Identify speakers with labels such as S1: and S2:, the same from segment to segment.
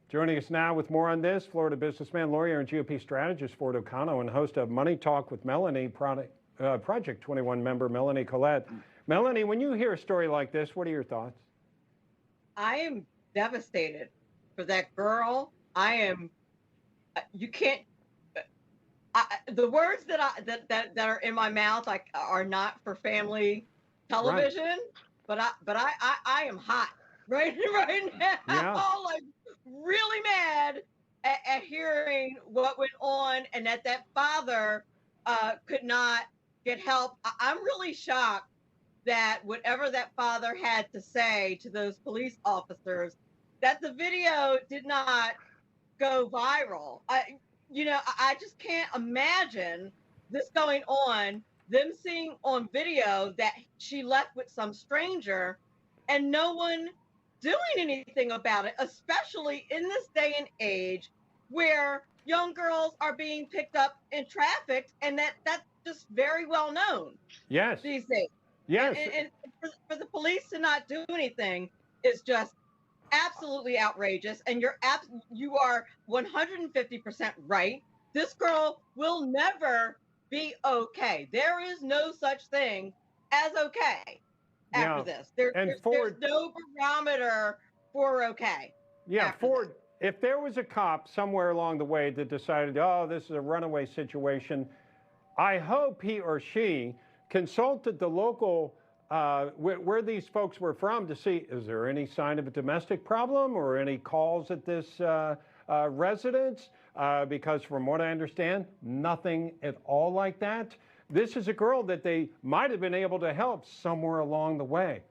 S1: Joining us now with more on this, Florida businessman, lawyer, and GOP strategist Ford O'Connell, and host of Money Talk with Melanie, Project 21 member Melanie Collette. Melanie, when you hear a story like this, what are your thoughts?
S2: I am devastated for that girl. I am. You can't. The words that are in my mouth are not for family television. Right. But I am hot right now.
S1: Yeah.
S2: Like really mad at hearing what went on and that father could not get help. I'm really shocked that whatever that father had to say to those police officers, that the video did not go viral. I just can't imagine this going on, them seeing on video that she left with some stranger and no one doing anything about it, especially in this day and age where young girls are being picked up and trafficked, and that's just very well known.
S1: Yes.
S2: These days.
S1: Yes.
S2: And for the police to not do anything is just absolutely outrageous. And you are 150% right. This girl will never be okay. There is no such thing as okay after this. There's no barometer for okay.
S1: Yeah, Ford, if there was a cop somewhere along the way that decided, oh, this is a runaway situation, I hope he or she consulted the local where these folks were from to see, is there any sign of a domestic problem or any calls at this residence? Because from what I understand, nothing at all like that. This is a girl that they might have been able to help somewhere along the way.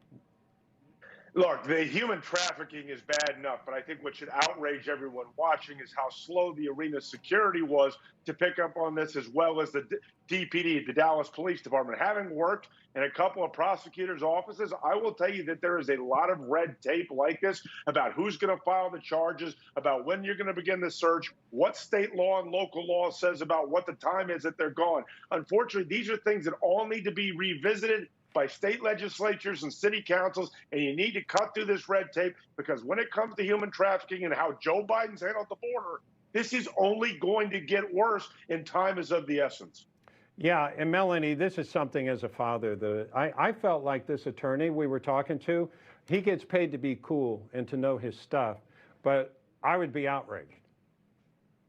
S3: Look, the human trafficking is bad enough, but I think what should outrage everyone watching is how slow the arena security was to pick up on this, as well as the DPD, the Dallas Police Department. Having worked in a couple of prosecutors' offices, I will tell you that there is a lot of red tape like this about who's going to file the charges, about when you're going to begin the search, what state law and local law says about what the time is that they're gone. Unfortunately, these are things that all need to be revisited by state legislatures and city councils, and you need to cut through this red tape, because when it comes to human trafficking and how Joe Biden's handled the border, this is only going to get worse, and time is of the essence.
S1: Yeah, and Melanie, this is something as a father that I felt like this attorney we were talking to, he gets paid to be cool and to know his stuff, but I would be outraged.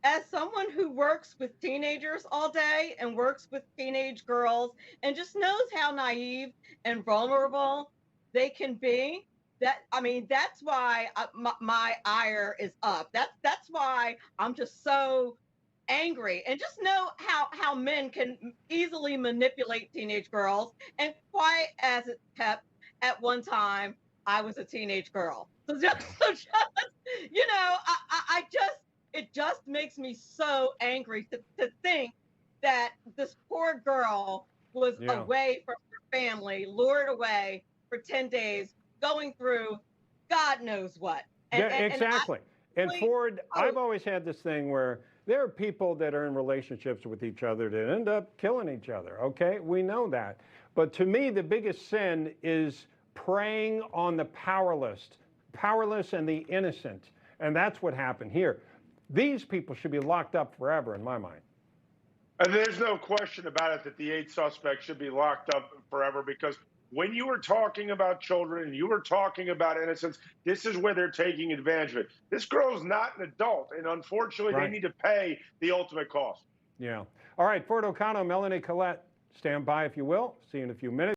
S2: As someone who works with teenagers all day and works with teenage girls and just knows how naive and vulnerable they can be, that's why my ire is up. That's why I'm just so angry, and just know how men can easily manipulate teenage girls. And quiet as it kept, at one time I was a teenage girl. So it just makes me so angry to think that this poor girl was away from her family, lured away for 10 days, going through God knows what.
S1: Exactly. And Ford, I've always had this thing where there are people that are in relationships with each other that end up killing each other, okay? We know that. But to me, the biggest sin is preying on the powerless and the innocent. And that's what happened here. These people should be locked up forever, in my mind.
S3: And there's no question about it that the 8 suspects should be locked up forever, because when you were talking about children and you were talking about innocence, this is where they're taking advantage of it. This girl's not an adult, and unfortunately, They need to pay the ultimate cost.
S1: Yeah. All right, Ford O'Connell, Melanie Collette, stand by if you will. See you in a few minutes.